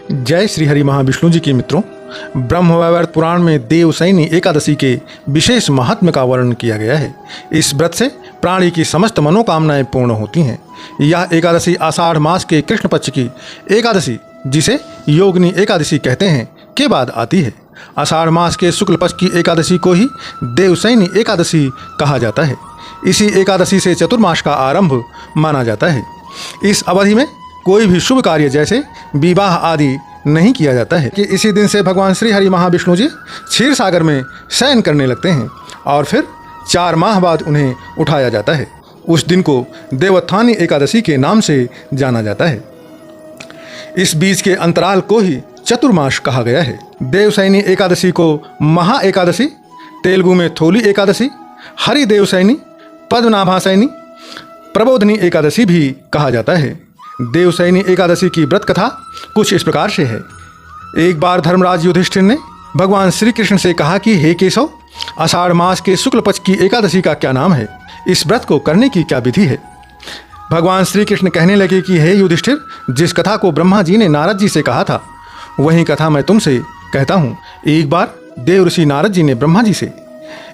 जय श्री हरि महाविष्णु जी के मित्रों, ब्रह्मवैवर्त पुराण में देवशयनी एकादशी के विशेष महात्म्य का वर्णन किया गया है। इस व्रत से प्राणी की समस्त मनोकामनाएं पूर्ण होती हैं। यह एकादशी आषाढ़ मास के कृष्ण पक्ष की एकादशी, जिसे योगिनी एकादशी कहते हैं, के बाद आती है। आषाढ़ मास के शुक्ल पक्ष की एकादशी को ही देवशयनी एकादशी कहा जाता है। इसी एकादशी से चतुर्मास का आरंभ माना जाता है। इस अवधि में कोई भी शुभ कार्य जैसे विवाह आदि नहीं किया जाता है कि इसी दिन से भगवान श्री हरि महाविष्णु जी क्षीर सागर में शयन करने लगते हैं और फिर 4 माह बाद उन्हें उठाया जाता है। उस दिन को देवोत्थानी एकादशी के नाम से जाना जाता है। इस बीच के अंतराल को ही चतुर्मास कहा गया है। देवशयनी एकादशी को महा एकादशी, तेलुगु में थोली एकादशी, हरि देवशयनी, पद्मनाभाशयनी, प्रबोधनी एकादशी भी कहा जाता है। देवशयनी एकादशी की व्रत कथा कुछ इस प्रकार से है। एक बार धर्मराज युधिष्ठिर ने भगवान श्री कृष्ण से कहा कि हे केशव, आषाढ़ मास के शुक्ल पक्ष की एकादशी का क्या नाम है? इस व्रत को करने की क्या विधि है? भगवान श्री कृष्ण कहने लगे कि हे युधिष्ठिर, जिस कथा को ब्रह्मा जी ने नारद जी से कहा था, वही कथा मैं तुमसे कहता हूँ। एक बार देव ऋषि नारद जी ने ब्रह्मा जी से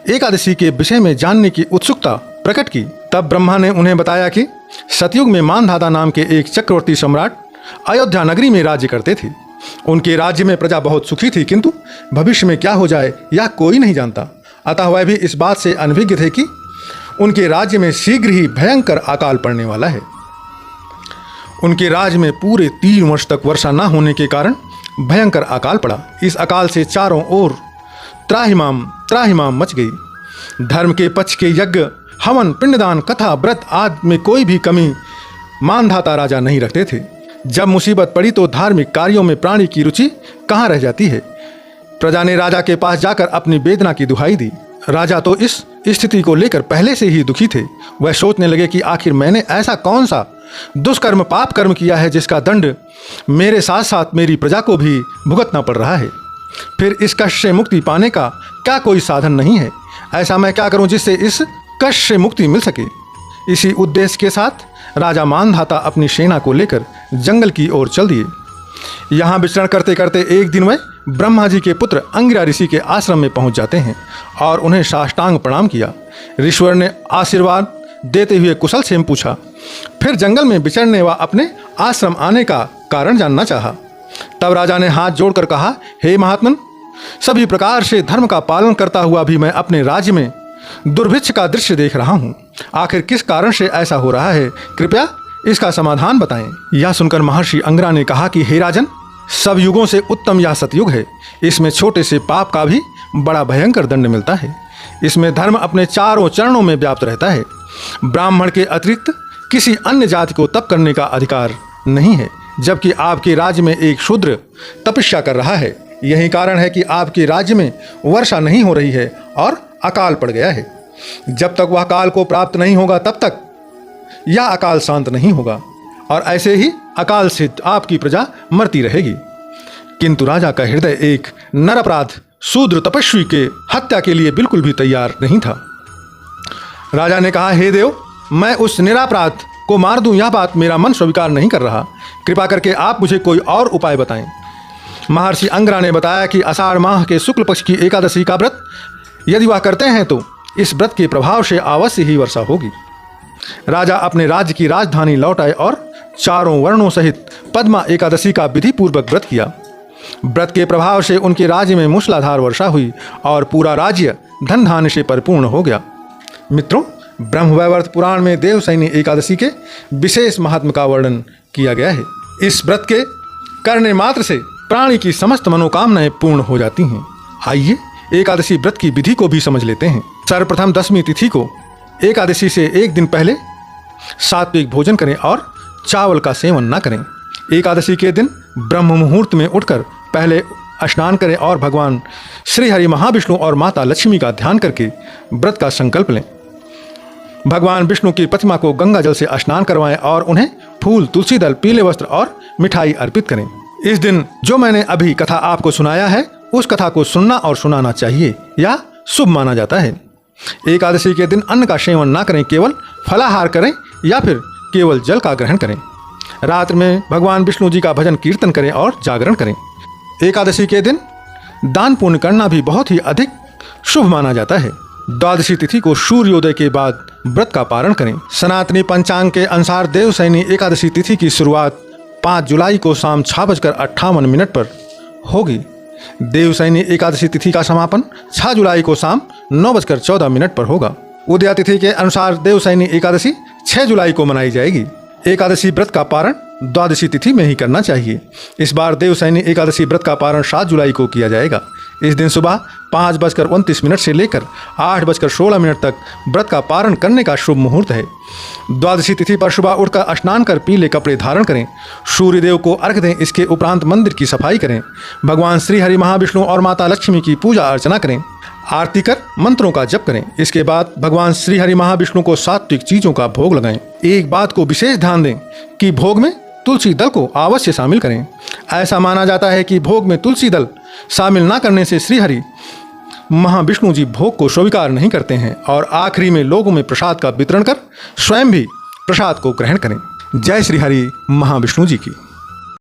एकादशी के विषय में जानने की उत्सुकता प्रकट की। तब ब्रह्मा ने उन्हें बताया कि सतयुग में मानधाता नाम के एक चक्रवर्ती सम्राट अयोध्या नगरी में राज्य करते थे। उनके राज्य में प्रजा बहुत सुखी थी, किंतु भविष्य में क्या हो जाए यह कोई नहीं जानता। अतः वह भी इस बात से अनभिज्ञ थे कि उनके राज्य में शीघ्र ही भयंकर अकाल पड़ने वाला है। उनके राज्य में पूरे 3 वर्ष तक वर्षा न होने के कारण भयंकर अकाल पड़ा। इस अकाल से चारों ओर त्राहिमाम त्राहिमाम मच गई। धर्म के पक्ष के यज्ञ, हवन, पिंडदान, कथा, व्रत आदि में कोई भी कमी मानधाता राजा नहीं रखते थे। जब मुसीबत पड़ी तो धार्मिक कार्यों में प्राणी की रुचि कहाँ रह जाती है। प्रजा ने राजा के पास जाकर अपनी वेदना की दुहाई दी। राजा तो इस स्थिति को लेकर पहले से ही दुखी थे। वह सोचने लगे कि आखिर मैंने ऐसा कौन सा दुष्कर्म, पाप कर्म किया है जिसका दंड मेरे साथ साथ मेरी प्रजा को भी भुगतना पड़ रहा है। फिर इस कष्ट से मुक्ति पाने का क्या कोई साधन नहीं है? ऐसा मैं क्या करूं जिससे इस कष्ट से मुक्ति मिल सके? इसी उद्देश्य के साथ राजा मानधाता अपनी सेना को लेकर जंगल की ओर चल दिए। यहाँ विचरण करते करते एक दिन वह ब्रह्मा जी के पुत्र अंगिरा ऋषि के आश्रम में पहुंच जाते हैं और उन्हें साष्टांग प्रणाम किया। ऋषिवर ने आशीर्वाद देते हुए कुशल क्षेम पूछा। फिर जंगल में विचरने व अपने आश्रम आने का कारण जानना चाहा। तब राजा ने हाथ जोड़कर कहा, हे महात्मन, सभी प्रकार से धर्म का पालन करता हुआ भी मैं अपने राज्य में दुर्भिक्ष का दृश्य देख रहा हूँ। आखिर किस कारण से ऐसा हो रहा है? कृपया इसका समाधान बताएं। यह सुनकर महर्षि अंगिरा ने कहा कि हे राजन, सब युगों से उत्तम यह सतयुग है। इसमें छोटे से पाप का भी बड़ा भयंकर दंड मिलता है। इसमें धर्म अपने चारों चरणों में व्याप्त रहता है। ब्राह्मण के अतिरिक्त किसी अन्य जाति को तप करने का अधिकार नहीं है, जबकि आपके राज्य में एक शूद्र तपस्या कर रहा है। यही कारण है कि आपके राज्य में वर्षा नहीं हो रही है और अकाल पड़ गया है। जब तक वह काल को प्राप्त नहीं होगा तब तक यह अकाल शांत नहीं होगा और ऐसे ही अकाल से आपकी प्रजा मरती रहेगी। किंतु राजा का हृदय एक नरपराध शूद्र तपस्वी के हत्या के लिए बिल्कुल भी तैयार नहीं था। राजा ने कहा, हे देव, मैं उस निरापराध को मार दूं, यह बात मेरा मन स्वीकार नहीं कर रहा। कृपा करके आप मुझे कोई और उपाय बताएं। महर्षि अंगिरा ने बताया कि आषाढ़ माह के शुक्ल पक्ष की एकादशी का व्रत यदि वह करते हैं तो इस व्रत के प्रभाव से अवश्य ही वर्षा होगी। राजा अपने राज्य की राजधानी लौट आए और चारों वर्णों सहित पद्मा एकादशी का विधि पूर्वक व्रत किया। व्रत के प्रभाव से उनके राज्य में मूसलाधार वर्षा हुई और पूरा राज्य धन धान्य से परिपूर्ण हो गया। मित्रों, ब्रह्मवैवर्त पुराण में देवशयनी एकादशी के विशेष महात्म का वर्णन किया गया है। इस व्रत के करने मात्र से प्राणी की समस्त मनोकामनाएं पूर्ण हो जाती हैं। आइए एकादशी व्रत की विधि को भी समझ लेते हैं। सर्वप्रथम 10वीं तिथि को एकादशी से एक दिन पहले सात्विक भोजन करें और चावल का सेवन न करें। एकादशी के दिन ब्रह्म मुहूर्त में उठकर पहले स्नान करें और भगवान श्री हरि महाविष्णु और माता लक्ष्मी का ध्यान करके व्रत का संकल्प लें। भगवान विष्णु की प्रतिमा को गंगा जल से स्नान करवाएं और उन्हें फूल, तुलसी दल, पीले वस्त्र और मिठाई अर्पित करें। इस दिन जो मैंने अभी कथा आपको सुनाया है, उस कथा को सुनना और सुनाना चाहिए, या शुभ माना जाता है। एकादशी के दिन अन्न का सेवन ना करें, केवल फलाहार करें या फिर केवल जल का ग्रहण करें। रात्र में भगवान विष्णु जी का भजन कीर्तन करें और जागरण करें। एकादशी के दिन दान पुण्य करना भी बहुत ही अधिक शुभ माना जाता है। द्वादशी तिथि को सूर्योदय के बाद व्रत का पारण करें। सनातनी पंचांग के अनुसार देवशयनी एकादशी तिथि की शुरुआत 5 जुलाई को शाम 6:58 पर होगी। देवशयनी एकादशी तिथि का समापन 6 जुलाई को शाम 9:14 पर होगा। उदया तिथि के अनुसार देवशयनी एकादशी 6 जुलाई को मनाई जाएगी। एकादशी व्रत का पारण द्वादशी तिथि में ही करना चाहिए। इस बार देवशयनी एकादशी व्रत का पारण 7 जुलाई को किया जाएगा। इस दिन सुबह 5:29 से लेकर 8:16 तक व्रत का पारण करने का शुभ मुहूर्त है। द्वादशी तिथि पर सुबह उठकर स्नान कर पीले कपड़े धारण करें, सूर्यदेव को अर्घ्य दें। इसके उपरांत मंदिर की सफाई करें, भगवान श्री हरि महाविष्णु और माता लक्ष्मी की पूजा अर्चना करें, आरती कर मंत्रों का जप करें। इसके बाद भगवान श्री हरि महाविष्णु को सात्विक चीजों का भोग लगाएं। एक बात को विशेष ध्यान दें कि भोग में तुलसी दल को अवश्य शामिल करें। ऐसा माना जाता है कि भोग में तुलसी दल शामिल न करने से श्री हरि महाविष्णु जी भोग को स्वीकार नहीं करते हैं और आखिरी में लोगों में प्रसाद का वितरण कर स्वयं भी प्रसाद को ग्रहण करें। जय श्री हरि महाविष्णु जी की।